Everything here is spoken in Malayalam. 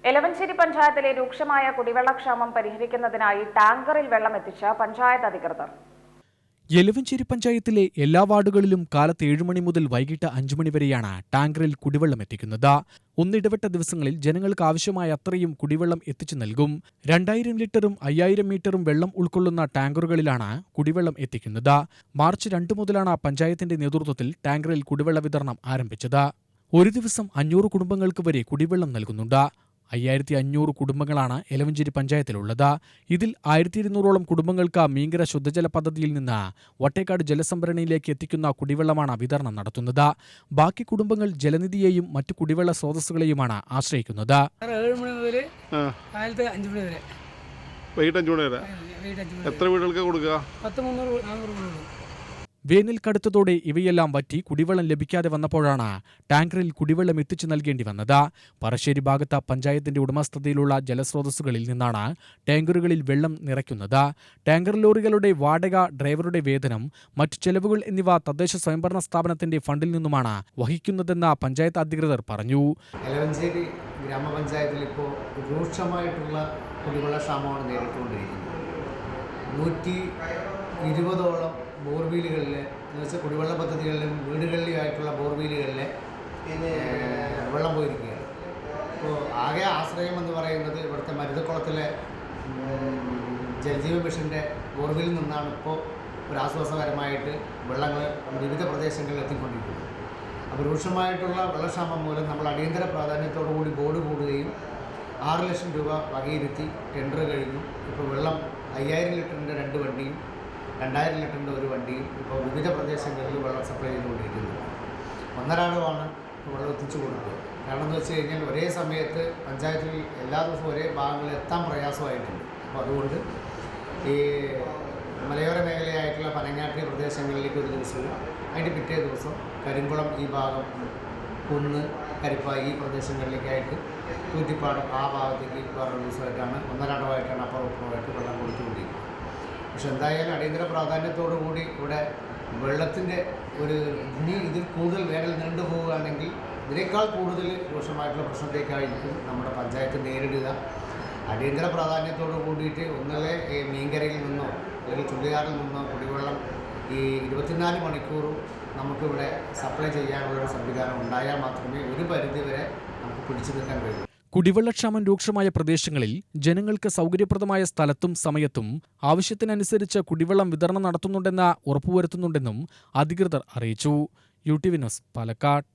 എലവഞ്ചേരി പഞ്ചായത്തിലെ രൂക്ഷമായ കുടിവെള്ളക്ഷാമം പരിഹരിക്കുന്നതിനായി ടാങ്കറിൽ വെള്ളം എത്തിച്ച പഞ്ചായത്ത് അധികൃതർ. എലവഞ്ചേരി പഞ്ചായത്തിലെ എല്ലാ വാർഡുകളിലും കാലത്ത് 7 മണി മുതൽ വൈകിട്ട് 5 മണി വരെയാണ് ടാങ്കറിൽ കുടിവെള്ളം എത്തിക്കുന്നത്. ഒന്നിടവിട്ട ദിവസങ്ങളിൽ ജനങ്ങൾക്ക് ആവശ്യമായ അത്രയും കുടിവെള്ളം എത്തിച്ചു നൽകും. 2000 ലിറ്ററും 5000 മീറ്ററും വെള്ളം ഉൾക്കൊള്ളുന്ന ടാങ്കറുകളിലാണ് കുടിവെള്ളം എത്തിക്കുന്നത്. മാർച്ച് 2 മുതലാണ് പഞ്ചായത്തിന്റെ നേതൃത്വത്തിൽ ടാങ്കറിൽ കുടിവെള്ള വിതരണം ആരംഭിച്ചത്. ഒരു ദിവസം 500 കുടുംബങ്ങൾക്ക് വരെ കുടിവെള്ളം നൽകുന്നുണ്ട്. 5500 കുടുംബങ്ങളാണ് എലവഞ്ചേരി പഞ്ചായത്തിലുള്ളത്. ഇതിൽ 1200ഓളം കുടുംബങ്ങൾക്ക് മീങ്കര ശുദ്ധജല പദ്ധതിയിൽ നിന്ന് വട്ടേക്കാട് ജലസംഭരണിയിലേക്ക് എത്തിക്കുന്ന കുടിവെള്ളമാണ് വിതരണം നടത്തുന്നത്. ബാക്കി കുടുംബങ്ങൾ ജലനിധിയെയും മറ്റു കുടിവെള്ള സ്രോതസ്സുകളെയുമാണ് ആശ്രയിക്കുന്നത്. 7 മണി മുതൽ കാലത്ത് 5 മണി വരെ. വൈകിട്ട് 5 മണി വരെ. എത്ര വീടുകൾക്ക് കൊടുക്കുക? 300-400. വേനൽ കടുത്തതോടെ ഇവയെല്ലാം വറ്റി കുടിവെള്ളം ലഭിക്കാതെ വന്നപ്പോഴാണ് ടാങ്കറിൽ കുടിവെള്ളം എത്തിച്ചു നൽകേണ്ടി വന്നത്. പറശ്ശേരി ഭാഗത്ത് പഞ്ചായത്തിന്റെ ഉടമസ്ഥതയിലുള്ള ജലസ്രോതസ്സുകളിൽ നിന്നാണ് ടാങ്കറുകളിൽ വെള്ളം നിറയ്ക്കുന്നത്. ടാങ്കർ ലോറികളുടെ വാടക, ഡ്രൈവറുടെ വേതനം, മറ്റു ചെലവുകൾ എന്നിവ തദ്ദേശ സ്വയംഭരണ സ്ഥാപനത്തിന്റെ ഫണ്ടിൽ നിന്നുമാണ് വഹിക്കുന്നതെന്ന് പഞ്ചായത്ത് അധികൃതർ പറഞ്ഞു. എലവഞ്ചേരി ഗ്രാമപഞ്ചായത്തിൽ ഇപ്പോൾ രൂക്ഷമായിട്ടുള്ള കുടിവെള്ള ക്ഷാമമാണ് നേരിട്ടുകൊണ്ടിരിക്കുന്നത്. 120ഓളം ബോർവീലുകളിൽ എന്ന് വെച്ചാൽ കുടിവെള്ള പദ്ധതികളിലും വീടുകളിലുമായിട്ടുള്ള ബോർവീലുകളിൽ വെള്ളം പോയിരിക്കുകയാണ്. ഇപ്പോൾ ആകെ ആശ്രയം എന്ന് പറയുന്നത് ഇവിടുത്തെ മരുതക്കുളത്തിലെ ജലജീവൻ മിഷൻ്റെ ബോർവീലിൽ നിന്നാണ് ഇപ്പോൾ ഒരു ആശ്വാസകരമായിട്ട് വെള്ളങ്ങൾ വിവിധ പ്രദേശങ്ങളിൽ എത്തിക്കൊണ്ടിരിക്കുന്നത്. അപ്പോൾ രൂക്ഷമായിട്ടുള്ള വെള്ളക്ഷാമം മൂലം നമ്മൾ അടിയന്തര പ്രാധാന്യത്തോടുകൂടി ബോർഡ് കൂടുകയും 6 ലക്ഷം രൂപ വകയിരുത്തി ടെൻഡർ കഴിഞ്ഞു. ഇപ്പോൾ വെള്ളം 5000 ലിറ്ററിൻ്റെ 2 വണ്ടിയും 2000 ലിറ്ററിൻ്റെ 1 വണ്ടിയും ഇപ്പോൾ വിവിധ പ്രദേശങ്ങളിൽ വെള്ളം സപ്ലൈ ചെയ്തുകൊണ്ടിരിക്കുന്നു. ഒന്നരാടമാണ് വെള്ളം എത്തിച്ചു കൊടുക്കുക. കാരണം എന്ന് വെച്ച് കഴിഞ്ഞാൽ ഒരേ സമയത്ത് പഞ്ചായത്തിൽ എല്ലാ ദിവസവും ഒരേ ഭാഗങ്ങളിൽ എത്താൻ പ്രയാസമായിട്ടുണ്ട്. അപ്പോൾ അതുകൊണ്ട് ഈ മലയോര മേഖലയായിട്ടുള്ള പനങ്ങാട്ടി പ്രദേശങ്ങളിലേക്ക് ഒരു ദിവസവും അതിൻ്റെ പിറ്റേ ദിവസം കരിങ്കുളം ഈ ഭാഗം, കുന്ന്, കരിപ്പായി ഈ പ്രദേശങ്ങളിലേക്കായിട്ട് തൂറ്റിപ്പാടം ആ ഭാഗത്തേക്ക് വേറൊരു ദിവസമായിട്ടാണ് ഒന്നരാടമായിട്ടാണ് അപ്പുറമായിട്ട് വെള്ളം കൊടുത്തുകൊണ്ടിരിക്കുന്നത്. പക്ഷെ എന്തായാലും അടിയന്തര പ്രാധാന്യത്തോടു കൂടി ഇവിടെ വെള്ളത്തിൻ്റെ ഇതിൽ കൂടുതൽ വേനൽ നീണ്ടുപോവുകയാണെങ്കിൽ ഇതിനേക്കാൾ കൂടുതൽ രൂക്ഷമായിട്ടുള്ള പ്രശ്നത്തേക്കായിരിക്കും നമ്മുടെ പഞ്ചായത്ത് നേരിടുക. അടിയന്തര പ്രാധാന്യത്തോടു കൂടിയിട്ട് ഒന്നുകിൽ മീൻകരയിൽ നിന്നോ അല്ലെങ്കിൽ ചുള്ളിയാറിൽ നിന്നോ കുടിവെള്ളം ഈ 24 മണിക്കൂറും നമുക്കിവിടെ സപ്ലൈ ചെയ്യാനുള്ളൊരു സംവിധാനം ഉണ്ടായാൽ മാത്രമേ ഒരു പരിധിവരെ നമുക്ക് പിടിച്ചു നിൽക്കാൻ കഴിയൂ. കുടിവെള്ളക്ഷാമം രൂക്ഷമായ പ്രദേശങ്ങളിൽ ജനങ്ങൾക്ക് സൗകര്യപ്രദമായ സ്ഥലത്തും സമയത്തും ആവശ്യത്തിനനുസരിച്ച് കുടിവെള്ളം വിതരണം നടത്തുന്നുണ്ടെന്ന് ഉറപ്പുവരുത്തുന്നുണ്ടെന്നും അധികൃതർ അറിയിച്ചു. UTV news, Palakkad.